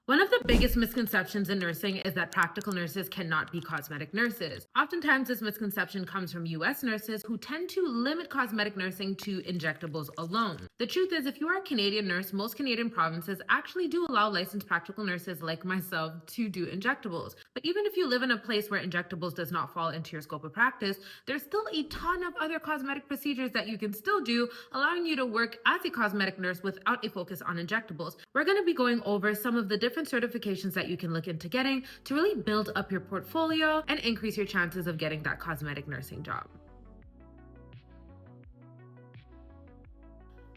One of the biggest misconceptions in nursing is that practical nurses cannot be cosmetic nurses. Oftentimes, this misconception comes from US nurses who tend to limit cosmetic nursing to injectables alone. The truth is, if you are a Canadian nurse, most Canadian provinces actually do allow licensed practical nurses like myself to do injectables. But even if you live in a place where injectables does not fall into your scope of practice, there's still a ton of other cosmetic procedures that you can still do, allowing you to work as a cosmetic nurse without a focus on injectables. We're going to be going over some of the different certifications that you can look into getting to really build up your portfolio and increase your chances of getting that cosmetic nursing job.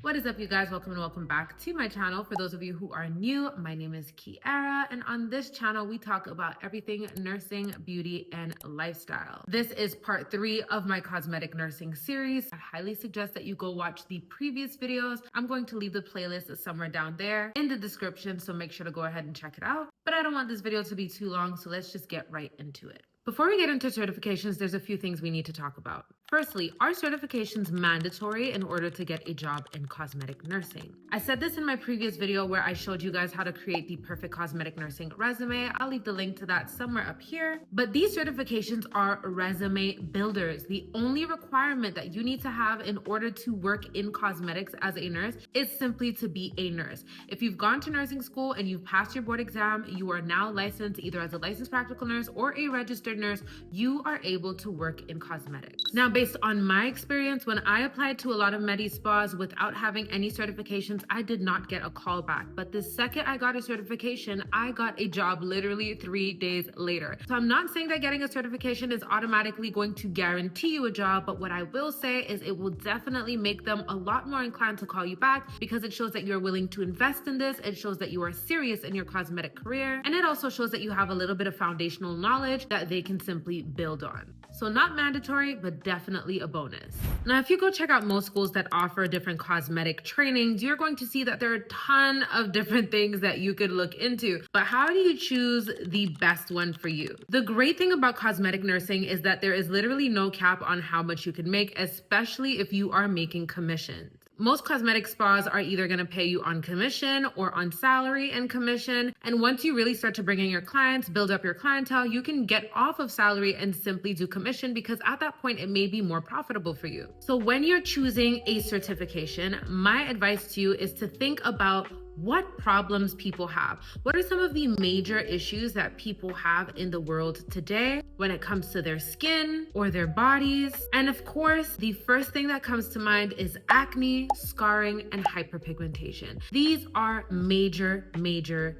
What is up, you guys? Welcome and welcome back to my channel. For those of you who are new, my name is Kiara, and on this channel, we talk about everything nursing, beauty, and lifestyle. This is part 3 of my cosmetic nursing series. I highly suggest that you go watch the previous videos. I'm going to leave the playlist somewhere down there in the description, so make sure to go ahead and check it out. But I don't want this video to be too long, so let's just get right into it. Before we get into certifications, there's a few things we need to talk about. Firstly, are certifications mandatory in order to get a job in cosmetic nursing? I said this in my previous video where I showed you guys how to create the perfect cosmetic nursing resume. I'll leave the link to that somewhere up here. But these certifications are resume builders. The only requirement that you need to have in order to work in cosmetics as a nurse is simply to be a nurse. If you've gone to nursing school and you've passed your board exam, you are now licensed either as a licensed practical nurse or a registered nurse, you are able to work in cosmetics. Now, based on my experience, when I applied to a lot of med spas without having any certifications, I did not get a call back. But the second I got a certification, I got a job literally 3 days later. So I'm not saying that getting a certification is automatically going to guarantee you a job, but what I will say is it will definitely make them a lot more inclined to call you back because it shows that you're willing to invest in this. It shows that you are serious in your cosmetic career. And it also shows that you have a little bit of foundational knowledge that they can simply build on. So not mandatory, but definitely a bonus. Now, if you go check out most schools that offer different cosmetic trainings, you're going to see that there are a ton of different things that you could look into. But how do you choose the best one for you? The great thing about cosmetic nursing is that there is literally no cap on how much you can make, especially if you are making commissions. Most cosmetic spas are either going to pay you on commission or on salary and commission. And once you really start to bring in your clients, build up your clientele, you can get off of salary and simply do commission because at that point, it may be more profitable for you. So when you're choosing a certification, my advice to you is to think about what problems people have. What are some of the major issues that people have in the world today when it comes to their skin or their bodies? And of course, the first thing that comes to mind is acne, scarring, and hyperpigmentation. These are major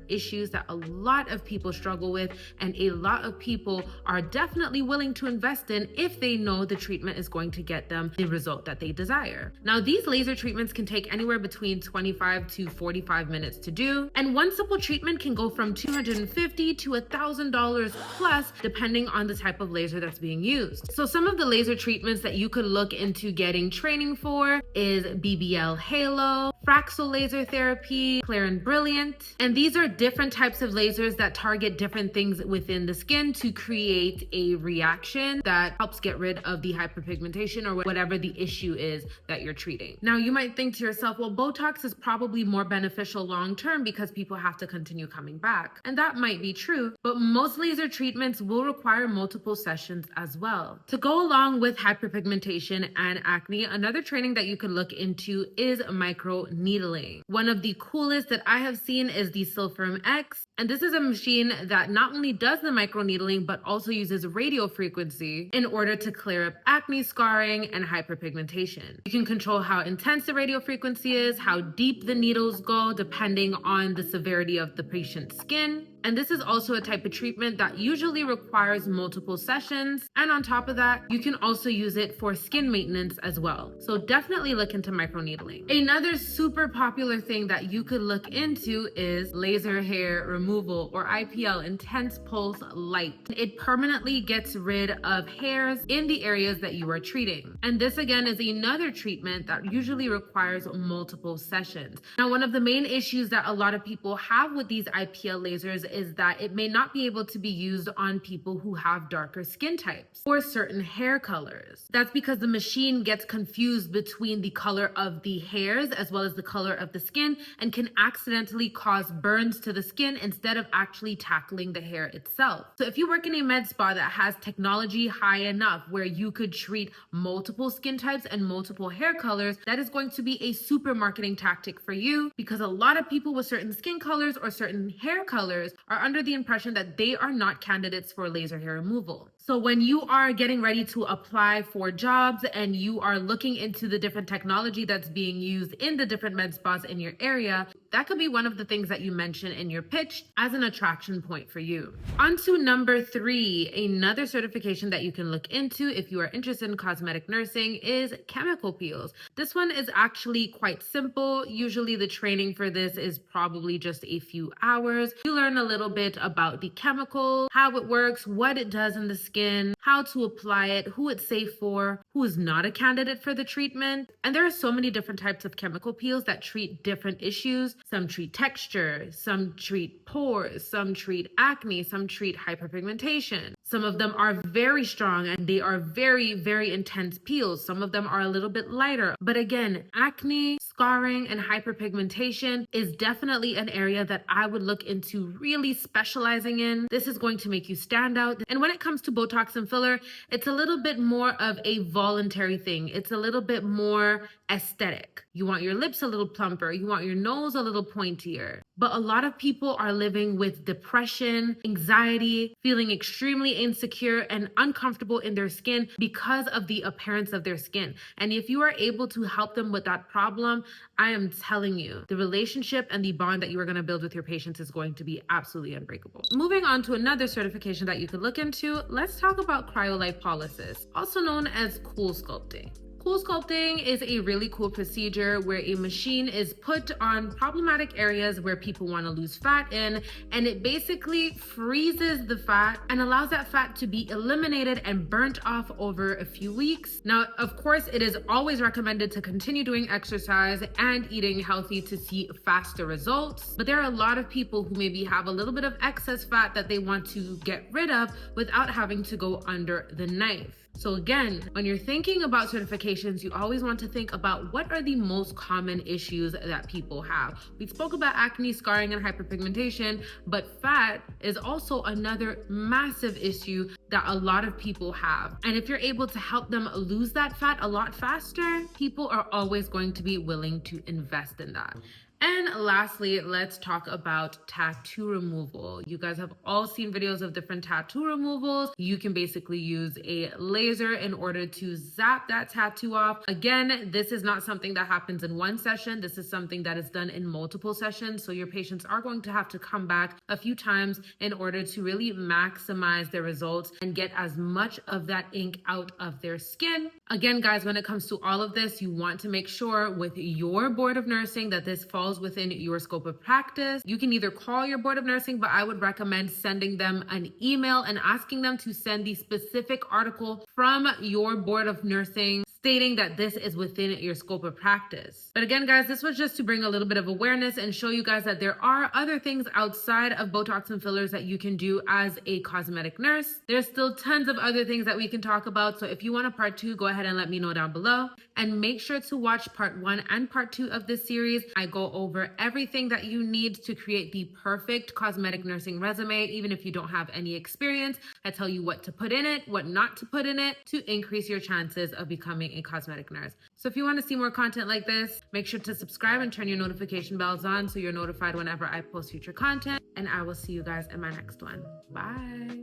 issues that a lot of people struggle with, and a lot of people are definitely willing to invest in if they know the treatment is going to get them the result that they desire. Now, these laser treatments can take anywhere between 25 to 45 minutes to do, and one simple treatment can go from $250 to $1,000 plus depending on the type of laser that's being used. So some of the laser treatments that you could look into getting training for is BBL Halo, Fraxel laser therapy, Clear and Brilliant, and these are different types of lasers that target different things within the skin to create a reaction that helps get rid of the hyperpigmentation or whatever the issue is that you're treating. Now, you might think to yourself, well, Botox is probably more beneficial long-term because people have to continue coming back. And that might be true, but most laser treatments will require multiple sessions as well. To go along with hyperpigmentation and acne, another training that you can look into is micro needling. One of the coolest that I have seen is the Silphium X. And this is a machine that not only does the micro needling, but also uses radio frequency in order to clear up acne, scarring, and hyperpigmentation. You can control how intense the radio frequency is, how deep the needles go, depending on the severity of the patient's skin. And this is also a type of treatment that usually requires multiple sessions. And on top of that, you can also use it for skin maintenance as well. So definitely look into microneedling. Another super popular thing that you could look into is laser hair removal, or IPL, intense pulse light. It permanently gets rid of hairs in the areas that you are treating. And this again is another treatment that usually requires multiple sessions. Now, one of the main issues that a lot of people have with these IPL lasers is that it may not be able to be used on people who have darker skin types or certain hair colors. That's because the machine gets confused between the color of the hairs as well as as the color of the skin and can accidentally cause burns to the skin instead of actually tackling the hair itself. So if you work in a med spa that has technology high enough where you could treat multiple skin types and multiple hair colors, that is going to be a super marketing tactic for you, because a lot of people with certain skin colors or certain hair colors are under the impression that they are not candidates for laser hair removal. So when you are getting ready to apply for jobs and you are looking into the different technology that's being used in the different med spas in your area, that could be one of the things that you mention in your pitch as an attraction point for you. On to number 3, another certification that you can look into if you are interested in cosmetic nursing is chemical peels. This one is actually quite simple. Usually the training for this is probably just a few hours. You learn a little bit about the chemical, how it works, what it does in the skin, how to apply it, who it's safe for, who is not a candidate for the treatment. And there are so many different types of chemical peels that treat different issues. Some treat texture, some treat pores, some treat acne, some treat hyperpigmentation. Some of them are very strong and they are very, very intense peels. Some of them are a little bit lighter. But again, acne, scarring, and hyperpigmentation is definitely an area that I would look into really specializing in. This is going to make you stand out. And when it comes to Botox and filler, it's a little bit more of a voluntary thing. It's a little bit more aesthetic. You want your lips a little plumper. You want your nose a little pointier. But a lot of people are living with depression, anxiety, feeling extremely insecure and uncomfortable in their skin because of the appearance of their skin. And if you are able to help them with that problem, I am telling you, the relationship and the bond that you are going to build with your patients is going to be absolutely unbreakable. Moving on to another certification that you could look into, let's talk about cryolipolysis, also known as cool sculpting. Cool sculpting is a really cool procedure where a machine is put on problematic areas where people want to lose fat in, and it basically freezes the fat and allows that fat to be eliminated and burnt off over a few weeks. Now, of course, it is always recommended to continue doing exercise and eating healthy to see faster results, but there are a lot of people who maybe have a little bit of excess fat that they want to get rid of without having to go under the knife. So again, when you're thinking about certifications, you always want to think about what are the most common issues that people have. We spoke about acne, scarring, and hyperpigmentation, but fat is also another massive issue that a lot of people have. And if you're able to help them lose that fat a lot faster, people are always going to be willing to invest in that. And lastly, let's talk about tattoo removal. You guys have all seen videos of different tattoo removals. You can basically use a laser in order to zap that tattoo off. Again, this is not something that happens in one session. This is something that is done in multiple sessions. So your patients are going to have to come back a few times in order to really maximize their results and get as much of that ink out of their skin. Again, guys, when it comes to all of this, you want to make sure with your board of nursing that this falls within your scope of practice. You can either call your board of nursing, but I would recommend sending them an email and asking them to send the specific article from your board of nursing stating that this is within your scope of practice. But again, guys, this was just to bring a little bit of awareness and show you guys that there are other things outside of Botox and fillers that you can do as a cosmetic nurse. There's still tons of other things that we can talk about. So if you want a part 2, go ahead and let me know down below. And make sure to watch part 1 and part 2 of this series. I go over everything that you need to create the perfect cosmetic nursing resume. Even if you don't have any experience, I tell you what to put in it, what not to put in it to increase your chances of becoming a cosmetic nurse. So if you want to see more content like this, make sure to subscribe and turn your notification bells on so you're notified whenever I post future content. And I will see you guys in my next one. Bye.